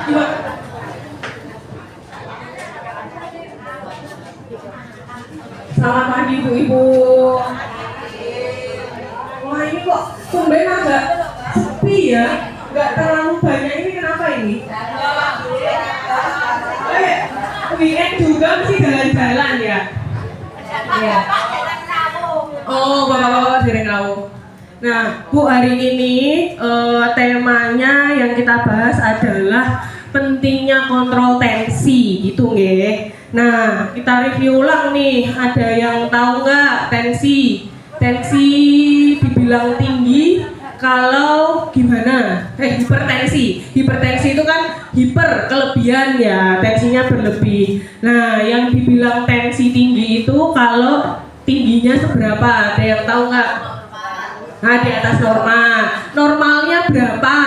Selamat pagi ibu-ibu. Wah ini kok tumben agak sepi ya, nggak terlalu banyak. Ini kenapa ini? Weekend juga mesti jalan-jalan ya? Iya. Oh, bapak-bapak sering rawuh. Nah, Bu, hari ini temanya yang kita bahas adalah pentingnya kontrol tensi, gitu nggih. Nah, kita review ulang nih. Ada yang tahu nggak tensi? Tensi dibilang tinggi kalau gimana? Hipertensi. Hipertensi itu kan hiper, kelebihan ya, tensinya berlebih. Nah, yang dibilang tensi tinggi itu kalau tingginya seberapa? Ada yang tahu nggak? Nah, di atas normal. Normalnya berapa?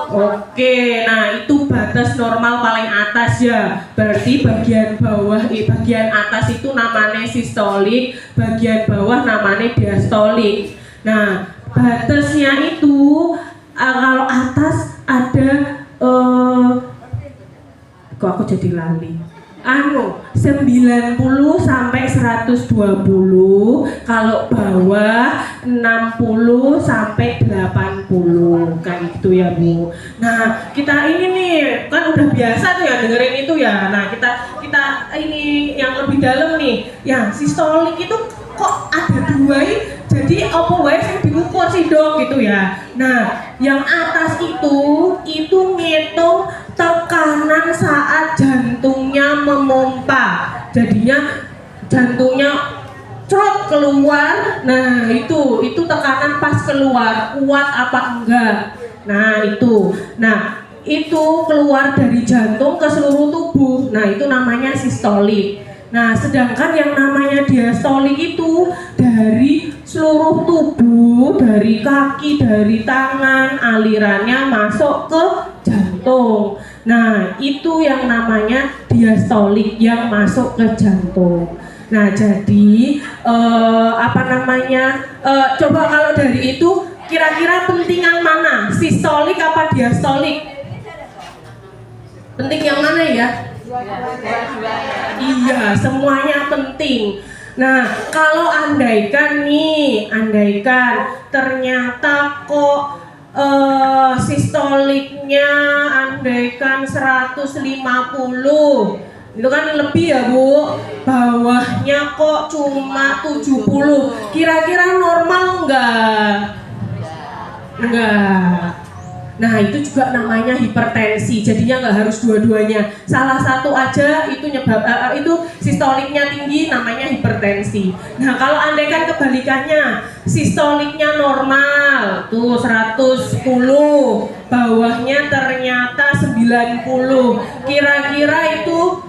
Oke, nah itu batas normal paling atas ya. Berarti bagian bawah, bagian atas itu namanya sistolik, bagian bawah namanya diastolik. Nah, batasnya itu kalau atas ada kok aku jadi lali. 90 sampai 120, kalau bawah 60 sampai 80 kayak gitu ya Bu. Nah, kita ini nih kan udah biasa tuh ya dengerin itu ya. Nah, kita ini yang lebih dalam nih. Yang sistolik itu kok ada dua ini? Jadi apa wae sing diukur sih dok gitu ya. Nah, yang atas itu ngitung tekanan saat jantungnya memompa. Jadinya jantungnya crot keluar. Nah, itu tekanan pas keluar kuat apa enggak. Nah, itu. Nah, itu keluar dari jantung ke seluruh tubuh. Nah, itu namanya sistolik. Nah, sedangkan yang namanya diastolik itu dari seluruh tubuh, dari kaki, dari tangan, alirannya masuk ke jantung. Nah, itu yang namanya diastolik yang masuk ke jantung. Nah, jadi coba kalau dari itu kira-kira pentingan mana? Sistolik apa diastolik? Penting yang mana ya? Iya, semuanya penting. Nah, kalau andaikan ternyata kok sistoliknya andaikan 150, itu kan lebih ya Bu, bawahnya kok cuma 70, kira-kira normal enggak? Enggak. Nah, itu juga namanya hipertensi. Jadinya nggak harus dua-duanya. Salah satu aja itu itu sistoliknya tinggi, namanya hipertensi. Nah, kalau andaikan kebalikannya, sistoliknya normal, tuh 110, bawahnya ternyata 90. Kira-kira itu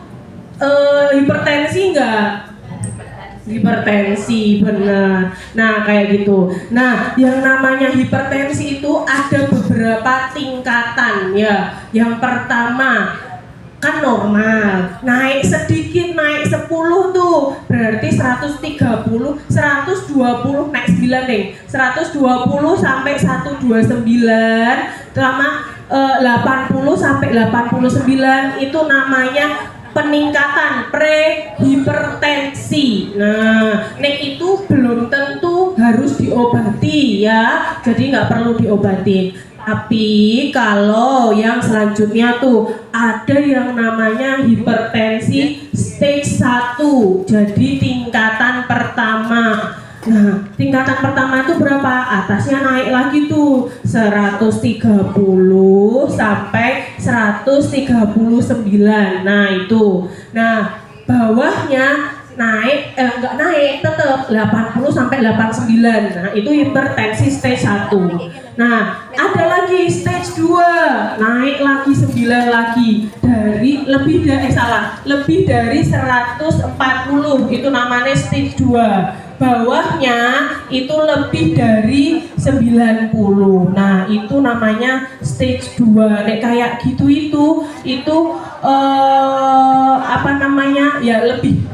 hipertensi nggak? Hipertensi, benar. Nah, kayak gitu. Nah, yang namanya hipertensi itu ada beberapa tingkatan ya. Yang pertama kan normal, naik sedikit, naik 10 tuh berarti 130, 120, naik 9 deh, 120 sampai 129 sama 80 sampai 89 itu namanya peningkatan prehipertensi. Nah, itu belum tentu harus diobati ya, jadi nggak perlu diobati. Tapi kalau yang selanjutnya tuh ada yang namanya hipertensi stage 1, jadi tingkatan pertama. Nah, tingkatan pertama itu berapa? Atasnya naik lagi tuh 130 sampai 139. Nah, itu. Nah, bawahnya naik enggak naik, tetap 80 sampai 89. Nah, itu hipertensi stage 1. Nah, ada lagi stage 2, naik lagi 9 lagi dari lebih dari 140, itu namanya stage 2. Bawahnya itu lebih dari 90. Nah, itu namanya stage 2. Nek kayak gitu itu ya lebih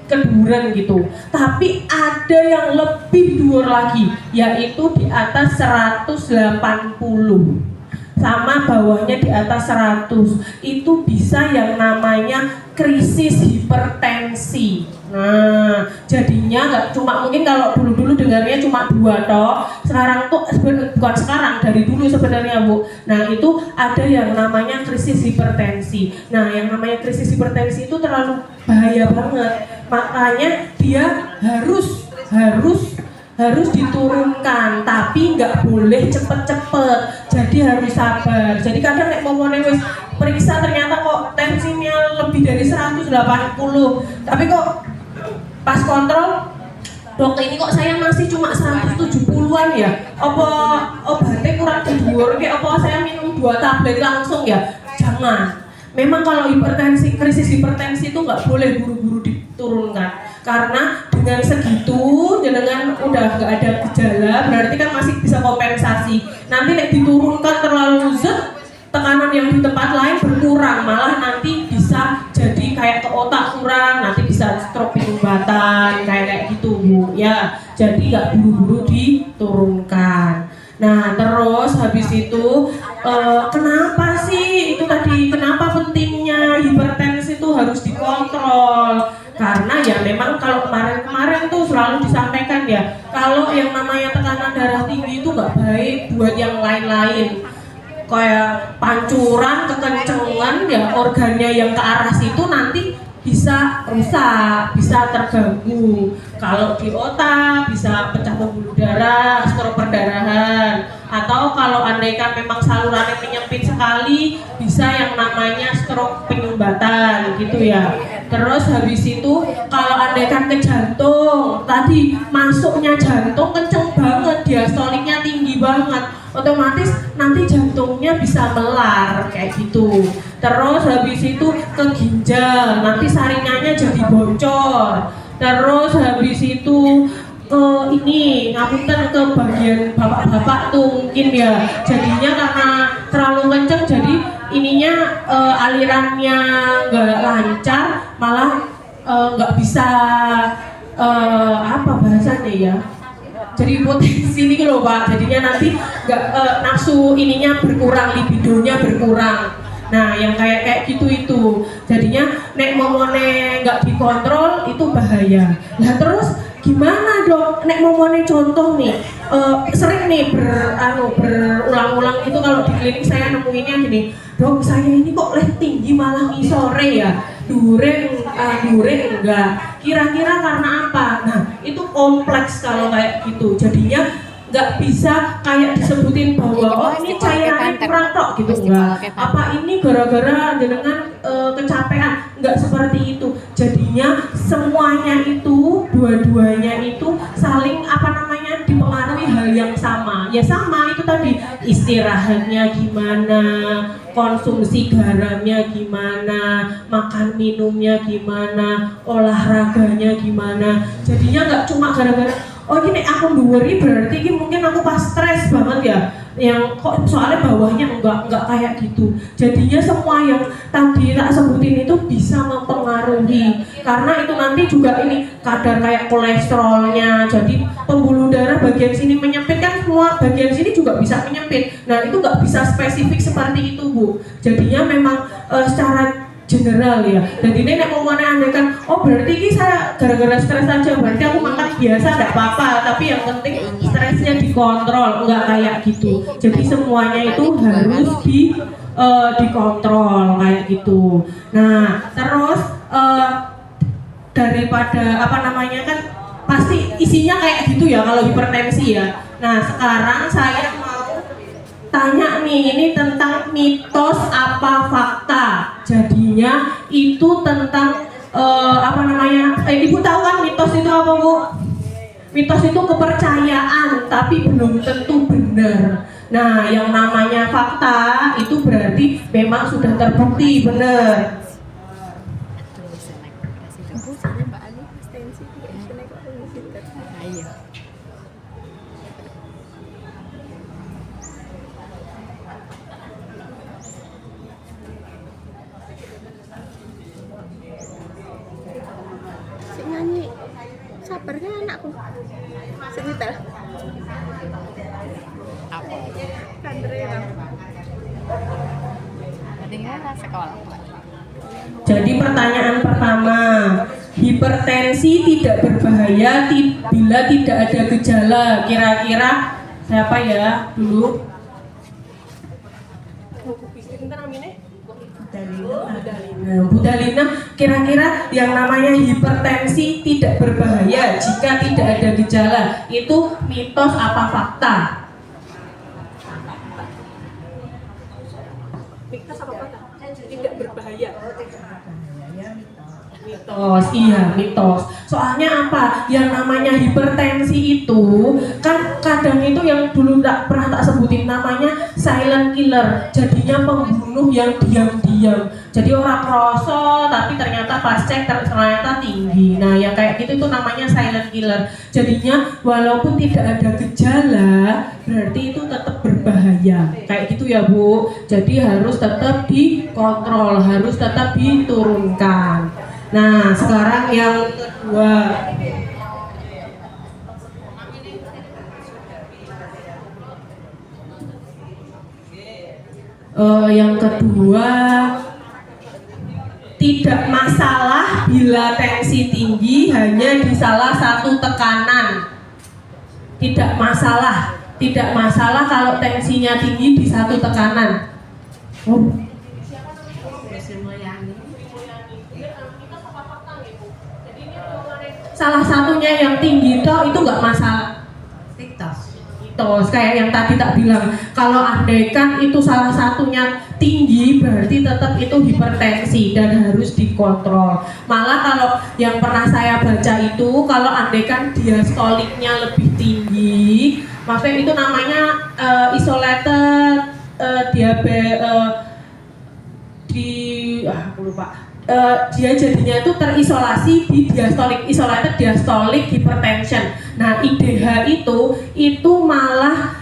keduren gitu. Tapi ada yang lebih dur lagi, yaitu di atas 180. sama bawahnya di atas 100, itu bisa yang namanya krisis hipertensi. Nah, jadinya nggak cuma, mungkin kalau dulu-dulu dengarnya cuma 2 toh, sekarang tuh bukan sekarang, dari dulu sebenarnya Bu. Nah, itu ada yang namanya krisis hipertensi. Nah, yang namanya krisis hipertensi itu terlalu bahaya banget. Makanya dia harus diturunkan, tapi nggak boleh cepet-cepet, jadi harus sabar. Jadi kadang nek momone wis periksa ternyata kok tensinya lebih dari 180, tapi kok pas kontrol, dok ini kok saya masih cuma 170-an ya, apa obatnya kurang didur, kayak apa saya minum 2 tablet langsung ya? Jangan. Memang kalau hipertensi, krisis hipertensi itu nggak boleh buru-buru diturunkan, karena dengan segitu jenengan udah nggak ada gejala, berarti kan masih bisa kompensasi. Nanti nek diturunkan terlalu zet, tekanan yang di tempat lain berkurang, malah nanti bisa jadi kayak ke otak kurang, nanti bisa stroke penyumbatan kayak gitu Bu ya. Jadi nggak buru-buru diturunkan. Nah, terus habis itu kenapa sih itu tadi, kenapa pentingnya hipertensi itu harus dikontrol? Karena ya memang kalau kemarin tuh selalu disampaikan ya, kalau yang namanya tekanan darah tinggi itu nggak baik buat yang lain-lain, kayak pancuran, kekencengan ya, organnya yang ke arah situ nanti bisa rusak, bisa terganggu. Kalau di otak bisa pecah pembuluh darah, stroke perdarahan, atau kalau andaikan memang salurannya menyempit sekali, bisa yang namanya stroke penyumbatan gitu ya. Terus habis itu kalau andaikan ke jantung, tadi masuknya jantung kenceng banget, diastoliknya tinggi banget, otomatis nanti jantungnya bisa melar kayak gitu. Terus habis itu ke ginjal, nanti saringannya jadi bocor. Terus habis itu ke ini, ngapunten ke bagian bapak-bapak tuh mungkin ya, jadinya karena terlalu kenceng jadi ininya alirannya nggak lancar, malah nggak bisa apa bahasanya ya, jadi potensi ini loh Pak, jadinya nanti nggak nafsu ininya berkurang, libidonya berkurang. Nah, yang kayak gitu itu, jadinya nek momone nggak dikontrol itu bahaya. Nah, terus gimana dok? Nek momone contoh nih, sering nih berulang-ulang itu kalau di klinik saya nemuinnya gini, dok saya ini kok tinggi malah ngisore ya, dureng enggak. Kira-kira karena apa? Nah, itu kompleks kalau kayak gitu. Jadinya nggak bisa kayak disebutin bahwa oh ini cairannya kurang tok gitu, enggak. Apa ini gara-gara jenengan kecapean? Enggak seperti itu. Jadinya semuanya itu, dua-duanya itu saling dipengaruhi hal yang sama. Ya sama itu tadi, istirahatnya gimana, konsumsi garamnya gimana, makan minumnya gimana, olahraganya gimana. Jadinya nggak cuma gara-gara oh gini aku duweri berarti ini mungkin aku pas stres banget ya, yang kok soalnya bawahnya enggak kayak gitu. Jadinya semua yang tadi tak sebutin itu bisa mempengaruhi, karena itu nanti juga ini kadar kayak kolesterolnya, jadi pembuluh darah bagian sini menyempit kan, semua bagian sini juga bisa menyempit. Nah itu nggak bisa spesifik seperti itu Bu, jadinya memang secara general ya. Dan ini nek mau andaikan oh berarti ini saya gara-gara stres aja, berarti aku makan biasa enggak apa-apa, tapi yang penting stresnya dikontrol, enggak kayak gitu. Jadi semuanya itu harus dikontrol kayak gitu. Nah, terus daripada kan pasti isinya kayak gitu ya kalau hipertensi ya. Nah, sekarang saya mau tanya nih, ini tentang mitos apa fakta. Jadinya itu tentang Ibu tahu kan mitos itu apa Bu? Mitos itu kepercayaan tapi belum tentu benar. Nah, yang namanya fakta itu berarti memang sudah terbukti benar. Sabarnya anakku sekitar apa? Kandrena. Jadi pertanyaan pertama, hipertensi tidak berbahaya bila tidak ada gejala. Kira-kira siapa ya dulu? Bu Dalina, kira-kira yang namanya hipertensi tidak berbahaya jika tidak ada gejala, itu mitos apa fakta? Mitos apa fakta? Tidak berbahaya. Mitos, iya mitos. Soalnya apa? Yang namanya hipertensi itu kan kadang itu yang dulu pernah tak sebutin namanya silent killer. Jadinya pembunuh yang diam-diam. Jadi orang kroso tapi ternyata pas cek ternyata tinggi. Nah yang kayak gitu itu namanya silent killer. Jadinya walaupun tidak ada gejala berarti itu tetap berbahaya. Kayak gitu ya Bu. Jadi harus tetap dikontrol, harus tetap diturunkan. Nah, sekarang yang kedua. Yang kedua, tidak masalah bila tensi tinggi hanya di salah satu tekanan. Tidak masalah kalau tensinya tinggi di satu tekanan. Oh. Salah satunya yang tinggi itu nggak masalah. Mitos kayak yang tadi tak bilang, kalau andaikan itu salah satunya tinggi berarti tetap itu hipertensi dan harus dikontrol. Malah kalau yang pernah saya baca itu kalau andaikan diastoliknya lebih tinggi, maksudnya itu namanya isolated aku lupa. Dia jadinya itu terisolasi di isolated diastolic hypertension. Nah IDH itu malah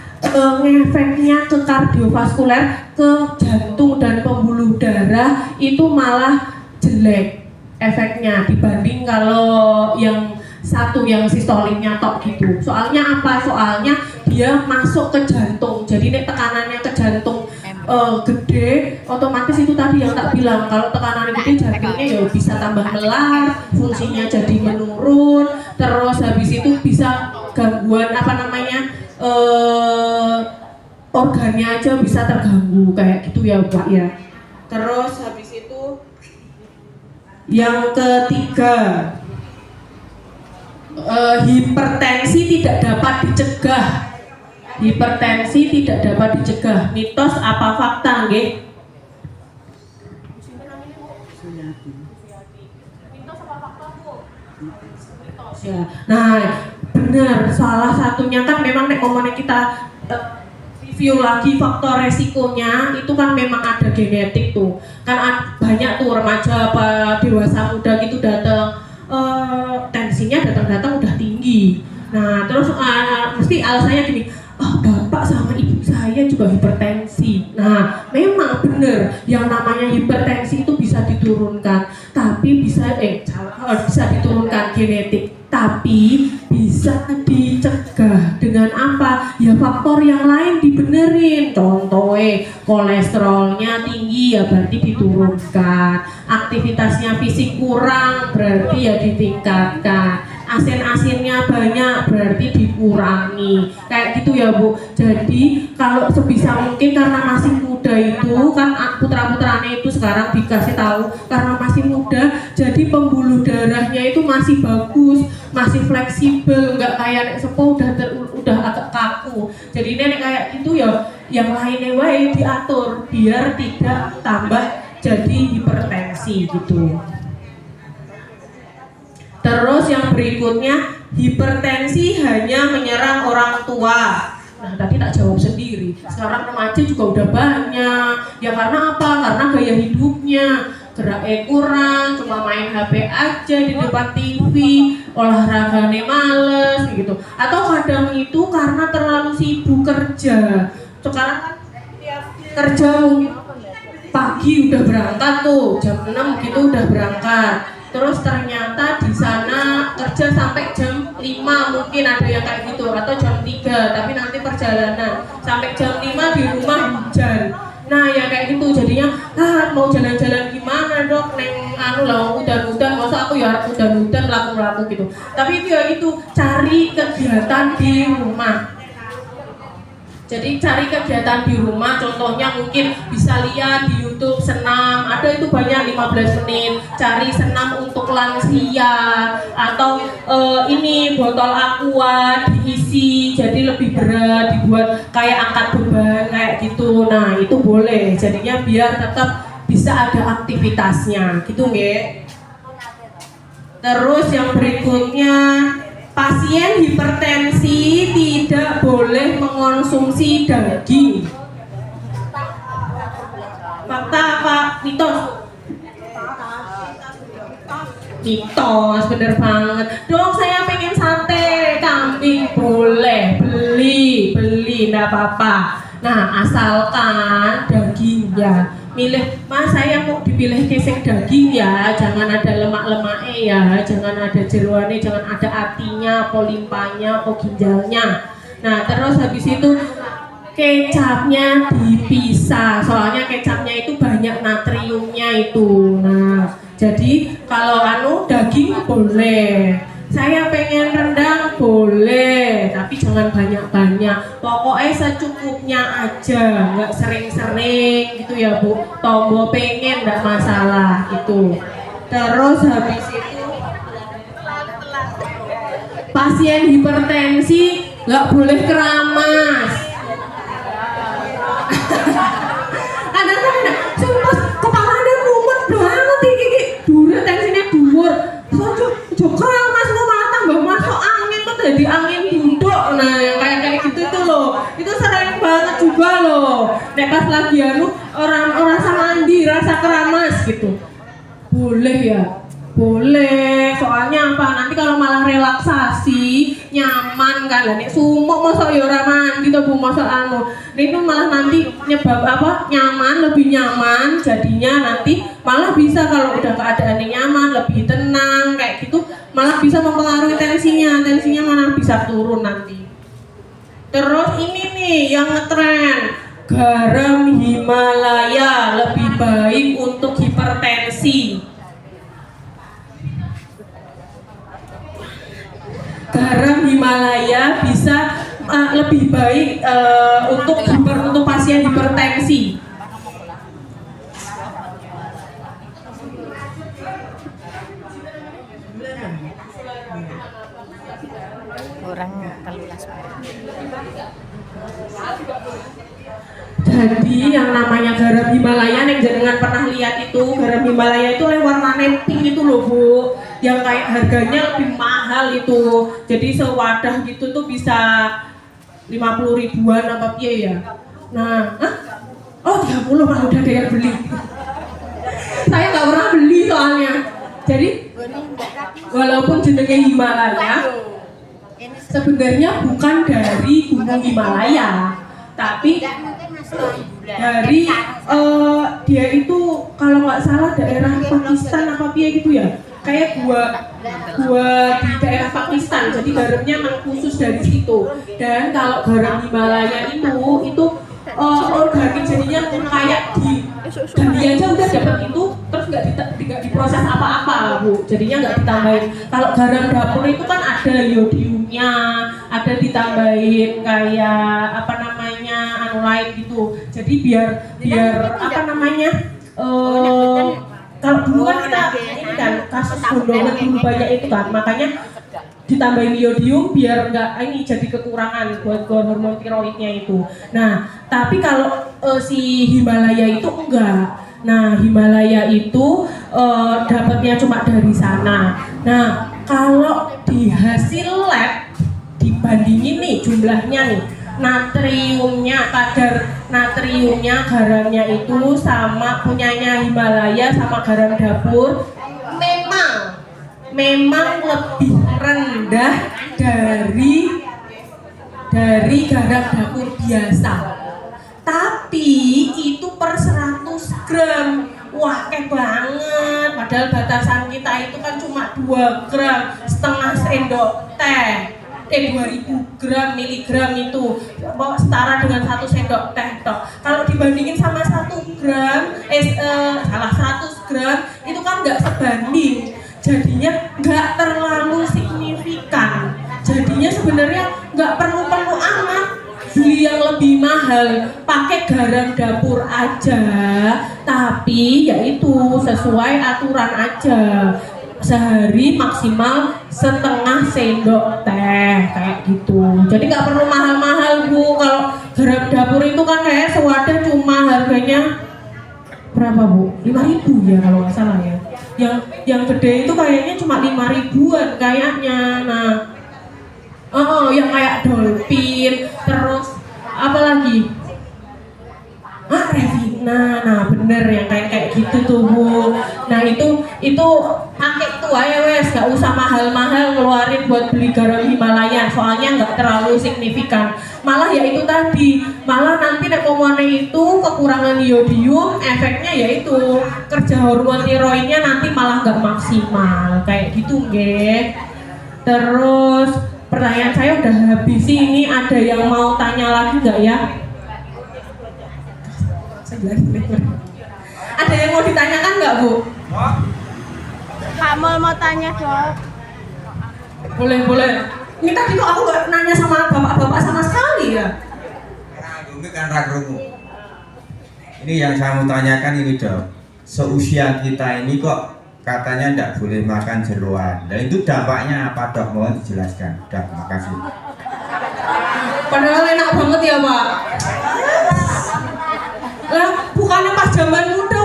ngefeknya ke kardiovaskuler, ke jantung dan pembuluh darah itu malah jelek efeknya dibanding kalau yang satu yang sistoliknya tok gitu. Soalnya apa? Soalnya dia masuk ke jantung. Jadi nek tekanannya ke jantung gede, otomatis itu tadi yang tak bilang, kalau tekanan gede jantungnya ya bisa tambah melar, fungsinya jadi menurun, terus habis itu bisa gangguan organnya aja bisa terganggu kayak gitu ya Pak ya. Terus habis itu yang ketiga, hipertensi tidak dapat dicegah. Hipertensi tidak dapat dicegah. Mitos apa fakta, nggih? Mitos apa fakta, Bu? Mitos ya. Nah, benar. Salah satunya kan memang nek ngomongnya kita review lagi faktor resikonya itu kan memang ada genetik tuh. Kan banyak tuh remaja apa dewasa muda gitu datang tensinya datang udah tinggi. Nah, terus mesti alasannya gini, bapak sama ibu saya juga hipertensi. Nah, memang benar yang namanya hipertensi itu bisa diturunkan, tapi bisa diturunkan genetik, tapi bisa dicegah dengan apa? Ya faktor yang lain dibenerin. Contohnya kolesterolnya tinggi ya berarti diturunkan, aktivitasnya fisik kurang berarti ya ditingkatkan, asin-asinnya banyak berarti dikurangi, kayak gitu ya Bu. Jadi kalau sebisa mungkin karena masih muda itu kan putra-putranya itu sekarang dikasih tahu karena masih muda, jadi pembuluh darahnya itu masih bagus, masih fleksibel, nggak kayak sepuh udah agak kaku. Jadi nenek kayak gitu ya, yang lainnya wae diatur biar tidak tambah jadi hipertensi gitu. Terus yang berikutnya, hipertensi hanya menyerang orang tua. Nah tadi tak jawab sendiri. Sekarang remaja juga udah banyak. Ya karena apa? Karena gaya hidupnya, geraknya kurang, cuma main HP aja di depan TV, olahraganya males gitu. Atau kadang itu karena terlalu sibuk kerja. Sekarang kan kerja pagi udah berangkat tuh, jam 6 gitu udah berangkat. Terus ternyata di sana kerja sampai jam 5 mungkin ada yang kayak gitu, atau jam 3 tapi nanti perjalanan sampai jam 5 di rumah hujan. Nah ya kayak gitu jadinya mau jalan-jalan gimana dok neng anu lah udan-udan masa aku ya udan-udan laku-laku gitu. Tapi itu ya itu cari kegiatan di rumah. Jadi cari kegiatan di rumah, contohnya mungkin bisa lihat di YouTube senam, ada itu banyak 15 menit, cari senam untuk lansia atau ini botol aqua diisi jadi lebih berat, dibuat kayak angkat beban kayak gitu. Nah itu boleh, jadinya biar tetap bisa ada aktivitasnya, gitu nggak? Terus yang berikutnya, pasien hipertensi tidak boleh mengonsumsi daging. Fakta apa? Mitos? Mitos, bener banget. Dong saya pengen sate kambing, boleh beli, nggak apa-apa. Nah asalkan daging ya. Milih, mas saya mau dipilih kesek daging ya, jangan ada lemak-lemaknya ya, jangan ada jeroannya, jangan ada atinya, polimpanya, atau ginjalnya. Nah terus habis itu kecapnya dipisah, soalnya kecapnya itu banyak natriumnya itu. Nah jadi kalau daging boleh, saya pengen rendang boleh, tapi jangan banyak-banyak. Pokoknya secukupnya aja, nggak sering-sering gitu ya Bu. Tombol pengen nggak masalah gitu. Terus habis itu pasien hipertensi nggak boleh keramas. Kadang-kadang sumpah kepalanya mumet banget iki dhuwur tensinya dhuwur. Sojo keramas kok malah tambah masuk angin tuh jadi angin duduk. Nah yang kayak gitu itu loh, itu sering banget juga loh. Nek pas lagi orang sama mandi rasa keramas gitu, boleh ya, boleh. Soalnya apa? Nanti kalau malah relaksasi nyaman kan lah. Nek sumuk masa ya ora mandi to Bu, masa itu malah nanti nyebab apa? Nyaman, lebih nyaman. Jadinya nanti malah bisa kalau udah keadaannya nyaman, lebih tenang kayak gitu, malah bisa mempengaruhi tensinya malah bisa turun nanti. Terus ini nih yang ngetren, garam Himalaya lebih baik untuk hipertensi. Garam Himalaya bisa lebih baik untuk pasien hipertensi. Orang telulas. Jadi yang namanya garam Himalaya, yang jenengan pernah lihat itu garam Himalaya itu yang warnanya pink itu loh Bu, yang kayak harganya lebih mahal itu. Jadi sewadah gitu tuh bisa 50 ribuan apa piye ya. Nah, oh 30 malah udah ada yang beli. Saya nggak pernah beli soalnya. Jadi walaupun jenenge Himalaya, sebenarnya bukan dari gunung Himalaya, tapi dari dia itu kalau nggak salah daerah Pakistan apa piye gitu ya, kayak gua di daerah Pakistan, jadi garamnya memang khusus dari situ. Dan kalau garam Himalaya itu organik, jadinya kayak di aja udah dapat itu, terus nggak diproses apa-apa Bu, jadinya nggak ditambahin. Kalau garam dapur itu kan ada iodiumnya, ada ditambahin kayak apa namanya lain gitu, jadi biar apa namanya kalau dulu kan kita ini kan kasus gondongan dulu banyak itu kan, makanya ditambahin iodium biar nggak ini jadi kekurangan buat hormon tiroidnya itu. Nah tapi kalau si Himalaya itu enggak. Nah Himalaya itu dapatnya cuma dari sana. Nah kalau di hasil lab dibandingin nih jumlahnya nih, natriumnya, kadar natriumnya garamnya itu sama punyanya Himalaya sama garam dapur memang lebih rendah dari garam dapur biasa. Tapi itu per 100 gram. Wah, kayak banget. Padahal batasan kita itu kan cuma 2 gram, setengah sendok teh. 2000 gram miligram itu setara dengan 1 sendok teh toh. Kalau dibandingin sama 1 gram, salah 100 gram itu kan nggak sebanding, jadinya nggak terlalu signifikan. Jadinya sebenarnya nggak perlu amat beli yang lebih mahal, pakai garam dapur aja, tapi yaitu sesuai aturan aja. Sehari maksimal setengah sendok teh kayak gitu. Jadi nggak perlu mahal-mahal Bu. Kalau garam dapur itu kan kayak sewadah cuma harganya berapa Bu? 5.000 ya kalau nggak salah ya. Yang gede itu kayaknya cuma 5.000-an kayaknya. Nah, yang kayak dolphin, terus apa lagi? Revina, nah bener yang kayak gitu tuh Bu. Nah itu pakai tuh aja wes, nggak usah mahal-mahal ngeluarin buat beli garam Himalaya, soalnya nggak terlalu signifikan. Malah ya itu tadi, malah nanti pomone itu kekurangan iodium, efeknya yaitu kerja hormon tiroidnya nanti malah nggak maksimal kayak gitu, nggih. Terus pertanyaan saya udah habis sih, ini ada yang mau tanya lagi nggak ya? Ada yang mau ditanyakan nggak Bu? Kamu mau tanya Dok? Boleh. Ini tadi kok aku nggak nanya sama bapak-bapak sama sekali ya? Karena kan ragu. Ini yang saya mau tanyakan ini Dok. Seusia kita ini kok katanya tidak boleh makan jeroan. Nah itu dampaknya apa Dok? Mohon dijelaskan. Udah, makasih. Padahal enak banget ya Pak. Lah bukannya pas zaman muda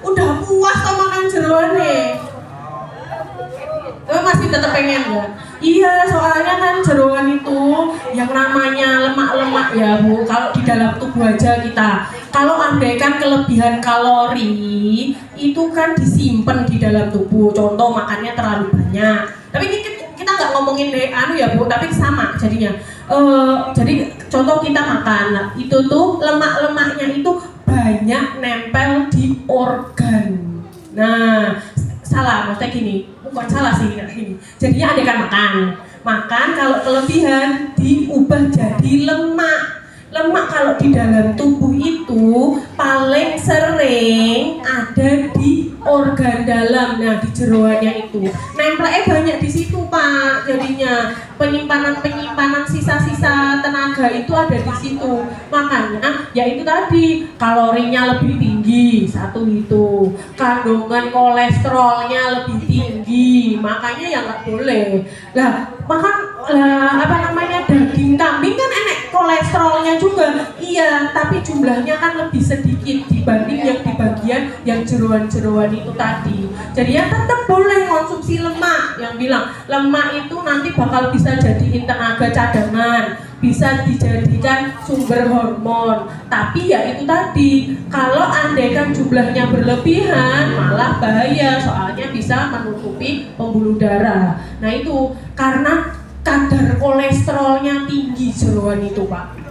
udah puas sama makan jeroan nih. Masih tetap pengen ya? Iya, soalnya kan jeroan itu yang namanya lemak-lemak ya Bu. Kalau di dalam tubuh aja kita, kalau andaikan kelebihan kalori itu kan disimpan di dalam tubuh. Contoh makannya terlalu banyak. Tapi ini kita nggak ngomongin ya Bu, tapi sama jadinya. Jadi contoh kita makan, itu tuh lemak-lemaknya itu banyak nempel di organ. Nah, salah, maksudnya gini, bukan salah sih, gini. Jadinya andaikan makan kalau kelebihan diubah jadi lemak. Lemak kalau di dalam tubuh itu paling sering ada di organ dalam. Nah, di jeroannya itu nempelnya banyak di situ Pak. Jadinya penyimpanan sisa-sisa tenaga itu ada di situ. Makanya ya itu tadi, kalorinya lebih tinggi, satu itu. Kandungan kolesterolnya lebih tinggi. Makanya ya nggak boleh. Lah, makan daging kambing kan enak kolesterolnya juga, iya, tapi jumlahnya kan lebih sedikit dibanding yang di bagian yang jeroan-jeroan itu tadi. Jadi ya tetap boleh konsumsi lemak. Yang bilang lemak itu nanti bakal bisa jadiin tenaga cadangan, bisa dijadikan sumber hormon. Tapi ya itu tadi, kalau andaikan jumlahnya berlebihan malah bahaya, soalnya bisa menutupi pembuluh darah. Nah itu karena kadar kolesterolnya tinggi jeroan itu Pak.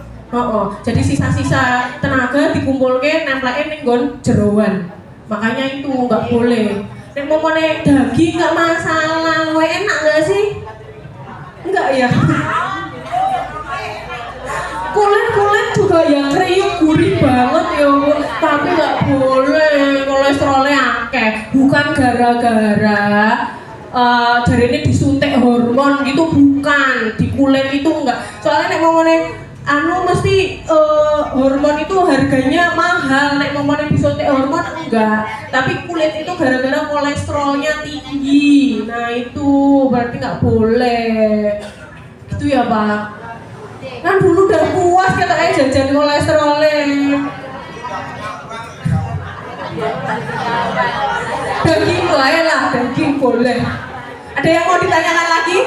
Jadi sisa-sisa tenaga dikumpulkan nempelin ning nggon jeroan. Makanya itu nggak boleh. Nek momone daging nggak masalah, enak nggak sih? Enggak ya. Kulit juga yang kriuk gurih banget ya Bu. Tapi nggak boleh kolesterolnya akeh. Bukan gara-gara jadi ini disuntik hormon gitu, bukan. Di kulit itu enggak. Soalnya nek ngomongnya mesti hormon itu harganya mahal. Nek ngomongnya disuntik hormon enggak. Tapi kulit itu gara-gara kolesterolnya tinggi. Nah itu berarti nggak boleh. Itu ya Pak. Kan dulu udah puas katanya jajan kolesterolnya. Daging boleh lah, daging boleh. Ada yang mau ditanyakan lagi?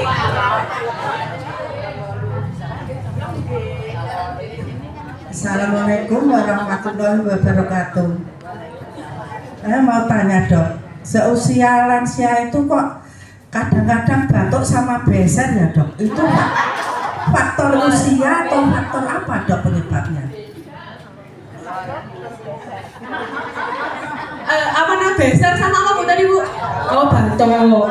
Assalamualaikum warahmatullahi wabarakatuh. Saya mau tanya Dok, seusia lansia itu kok kadang-kadang batuk sama beser ya Dok? Itu faktor usia atau faktor apa Dok penyebabnya? Beser sama apa Bu tadi Bu? Oh batuk.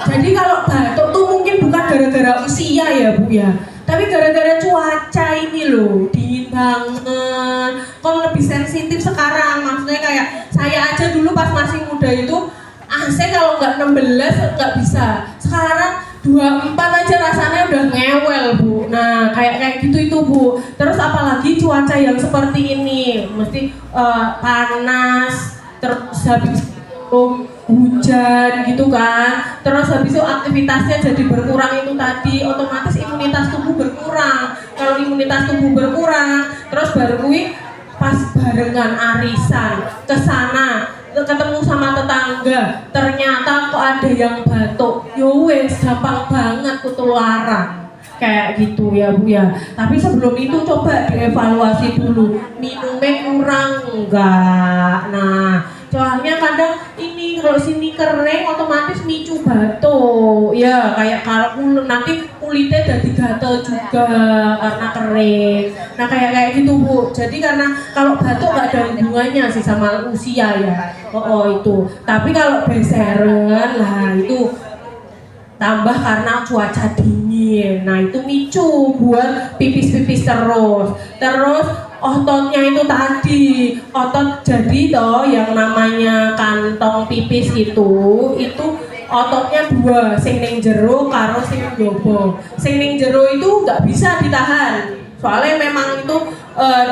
Jadi kalau batuk tuh mungkin bukan gara-gara usia ya Bu ya, tapi gara-gara cuaca ini loh, dingin banget, kok lebih sensitif sekarang. Maksudnya kayak saya aja dulu pas masih muda itu AC kalau nggak 16 nggak bisa. Sekarang 24 aja rasanya udah ngewel Bu. Nah kayak gitu itu Bu. Terus apalagi cuaca yang seperti ini, mesti panas, terus habis itu hujan gitu kan. Terus habis itu aktivitasnya jadi berkurang itu tadi, otomatis imunitas tubuh berkurang. Kalau imunitas tubuh berkurang, terus baru kuwi pas barengan arisan ke sana ketemu sama tetangga, ternyata kok ada yang batuk, yo wes gampang banget ketularan kayak gitu ya Bu ya. Tapi sebelum itu coba dievaluasi dulu, minumnya kurang enggak. Nah soalnya kadang ini kalau sini kering otomatis micu batuk ya, kayak kalau nanti kulitnya jadi gatel juga karena kering. Nah kayak gitu Bu. Jadi karena kalau batuk nggak ada hubungannya sih sama usia ya. Itu. Tapi kalau beseren lah itu tambah karena cuaca dingin. Nah itu micu buat pipis-pipis terus ototnya itu tadi, otot jadi toh yang namanya kantong pipis itu ototnya dua, sing ning jero karo sing njaba. Sing ning jero itu nggak bisa ditahan, soalnya memang itu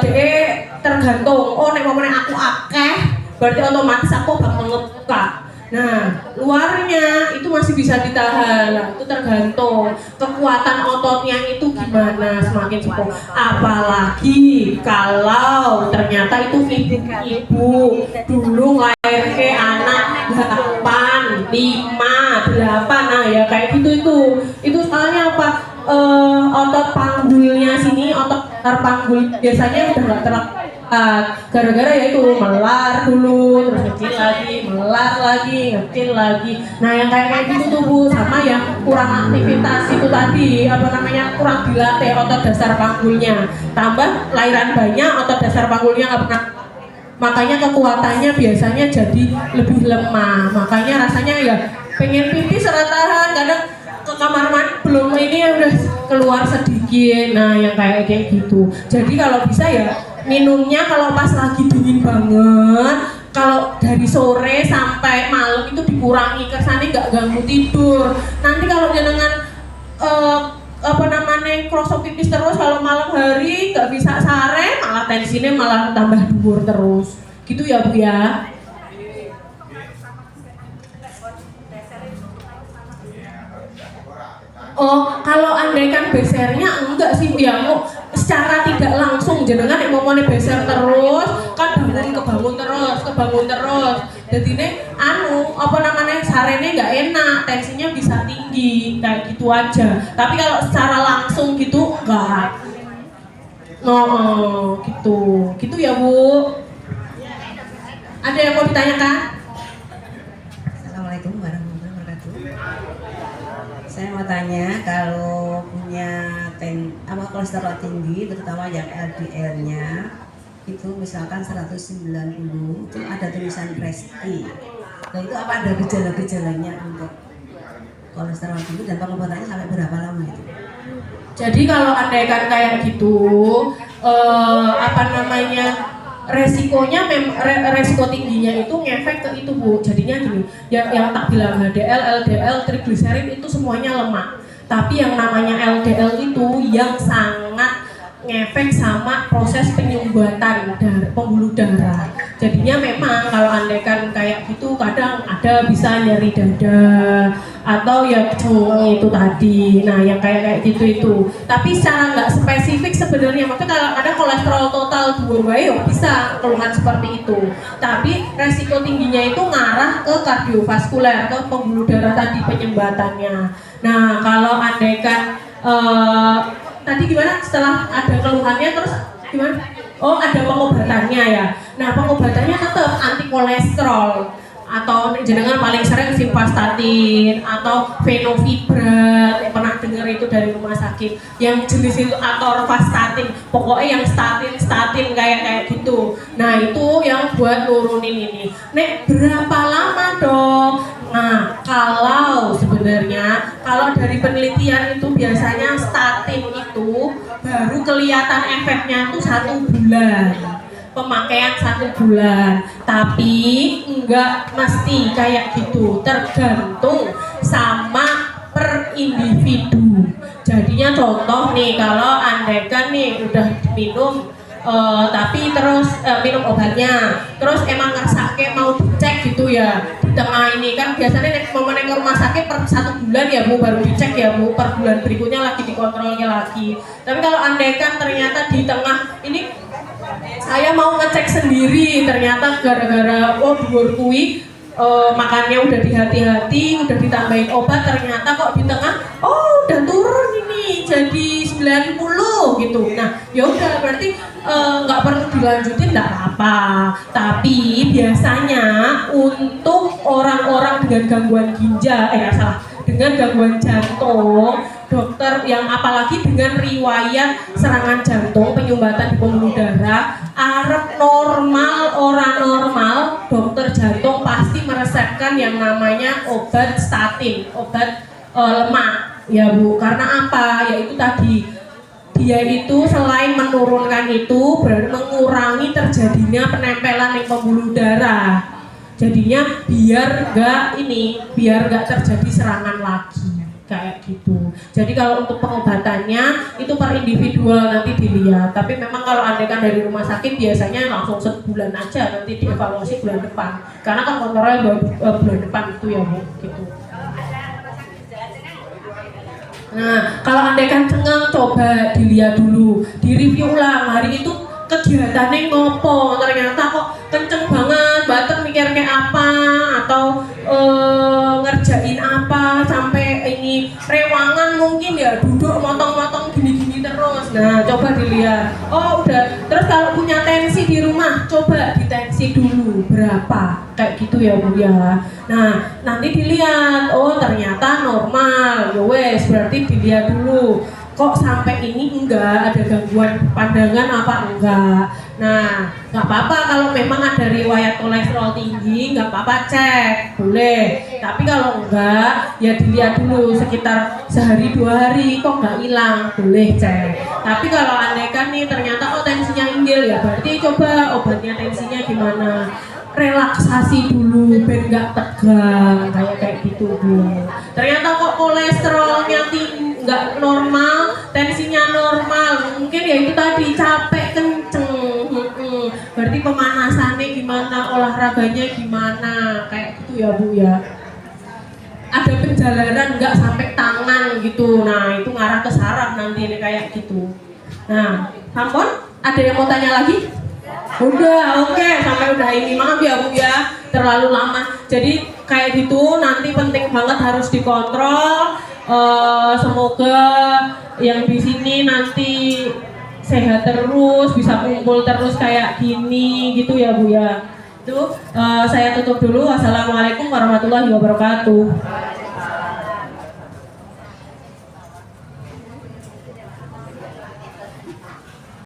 dia tergantung, oh nek momene aku akeh berarti otomatis aku bakal ngebuka. Nah luarnya itu masih bisa ditahan. Nah, itu tergantung kekuatan ototnya itu gimana, semakin sepuh. Apalagi kalau ternyata itu ibu dulu lahirnya anak 8, 5, 8, nah ya kayak gitu itu soalnya apa, otot panggulnya sini, otot panggul biasanya udah nggak gara-gara ya itu melar dulu, terus kecil lagi, melar lagi, kecil lagi. Nah yang kayak gitu tuh Bu, sama yang kurang aktivitas itu tadi, apa namanya, kurang dilatih otot dasar panggulnya, tambah lahiran banyak, otot dasar panggulnya nggak pernah, makanya kekuatannya biasanya jadi lebih lemah. Makanya rasanya ya pengen pipis tahan, kadang ke kamar mandi belum ini ya udah keluar sedikit. Nah yang kayak gitu. Jadi kalau bisa ya minumnya kalau pas lagi dingin banget, kalau dari sore sampai malam itu dikurangi, kersane nggak ganggu tidur. Nanti kalau jenengan apa namanya krosok pipis terus, kalau malam hari nggak bisa sare, malah tensinya malah tambah dhuwur terus gitu ya Bu ya. Oh, kalau andaikan besernya enggak sih Bu ya, mau secara tidak langsung jenengan yang mau beser terus kan kebangun terus. Jadi ini apa namanya, sarene nggak enak, tensinya bisa tinggi kayak gitu aja. Tapi kalau secara langsung gitu enggak. Oh, gitu ya Bu. Ada yang mau ditanyakan? Assalamualaikum warahmatullahi wabarakatuh. Saya mau tanya, kalau punya kolesterol tinggi, terutama yang LDL-nya itu misalkan 190, itu ada tulisan resti. Nah itu apa ada gejala-gejalanya untuk kolesterol tinggi dan pengobatannya sampai berapa lama itu? Jadi kalau andaikan kayak gitu, apa namanya, resikonya resiko tingginya itu ngefek ke itu Bu. Jadinya gini, yang tak bilang HDL, LDL, trigliserid itu semuanya lemak. Tapi yang namanya LDL itu yang sangat ngefek sama proses penyumbatan pembuluh darah. Jadinya memang kalau andaikan kayak gitu kadang ada bisa nyeri dada atau ya kenceng itu tadi. Nah yang kayak gitu itu. Tapi secara nggak spesifik sebenarnya. Makanya kalau ada kolesterol total dhuwur wae bisa keluhan seperti itu. Tapi resiko tingginya itu ngarah ke kardiovaskuler, ke pembuluh darah tadi, penyumbatannya. Nah kalau andaikan tadi gimana setelah ada keluhannya terus gimana? Oh ada pengobatannya ya. Nah pengobatannya tetap anti kolesterol atau jenengan paling sering simvastatin atau fenofibrat, pernah dengar itu dari rumah sakit yang jenis itu, atorvastatin, pokoknya yang statin kayak gitu. Nah itu yang buat nurunin ini. Nek berapa lama dong? Nah kalau sebenarnya kalau dari penelitian itu biasanya statin itu baru kelihatan efeknya tuh 1 bulan. Pemakaian 1 bulan, tapi enggak mesti kayak gitu, tergantung sama per individu. Jadinya contoh nih, kalau andaikan nih udah minum tapi terus minum obatnya, terus emang ngersake mau dicek gitu ya di tengah ini kan biasanya mau ke rumah sakit per 1 bulan ya Bu baru dicek ya Bu, per bulan berikutnya lagi dikontrolnya lagi. Tapi kalau andaikan ternyata di tengah ini saya mau ngecek sendiri, ternyata gara-gara dhuwur kuwi makannya udah dihati-hati, udah ditambahin obat, ternyata kok di tengah udah turun ini jadi 90 gitu. Nah ya udah berarti nggak perlu dilanjutin, nggak apa-apa. Tapi biasanya untuk orang-orang dengan gangguan ginjal dengan gangguan jantung, dokter yang apalagi dengan riwayat serangan jantung, penyumbatan di pembuluh darah, arep normal, orang normal, dokter jantung pasti meresepkan yang namanya obat statin, obat lemak ya Bu. Karena apa? Yaitu tadi dia itu selain menurunkan itu berarti mengurangi terjadinya penempelan di pembuluh darah. Jadinya biar nggak terjadi serangan lagi kayak gitu. Jadi kalau untuk pengobatannya itu per individual nanti dilihat. Tapi memang kalau andaikan dari rumah sakit biasanya langsung sebulan aja, nanti dievaluasi bulan depan. Karena kan kontrolnya bulan depan itu ya Bu, gitu. Nah, kalau andaikan cengeng coba dilihat dulu, direview ulang hari itu kegiatannya ngopo, ternyata kok kenceng banget, bater mikir kayak apa atau ngerjain apa sampai ini rewangan mungkin ya duduk motong-motong gini-gini terus. Nah coba dilihat, udah. Terus kalau punya tensi di rumah coba ditensi dulu berapa kayak gitu ya Bu ya. Nah nanti dilihat, ternyata normal, ya wes berarti dilihat dulu. Kok sampai ini enggak ada gangguan pandangan apa enggak. Nah nggak apa-apa kalau memang ada riwayat kolesterol tinggi, nggak apa-apa cek, boleh. Tapi kalau enggak ya dilihat dulu sekitar sehari 2 hari kok nggak hilang, boleh cek. Tapi kalau andaikan nih ternyata tensinya inggil ya berarti coba obatnya tensinya gimana, relaksasi dulu biar nggak tegang kayak gitu Bu. Ternyata kok kolesterolnya tinggi, nggak normal, tensinya normal, mungkin ya itu tadi capek kenceng, berarti pemanasannya gimana, olahraganya gimana, kayak gitu ya Bu ya. Ada penjalanan nggak sampai tangan gitu, nah itu ngarah ke saraf nanti ini kayak gitu. Nah, Sampun, ada yang mau tanya lagi? Udah, oke, sampai udah ini, maaf ya Bu ya, terlalu lama. Jadi kayak gitu nanti penting banget harus dikontrol. Semoga yang di sini nanti sehat terus, bisa kumpul terus kayak gini gitu ya Bu ya. Itu saya tutup dulu. Wassalamualaikum warahmatullahi wabarakatuh.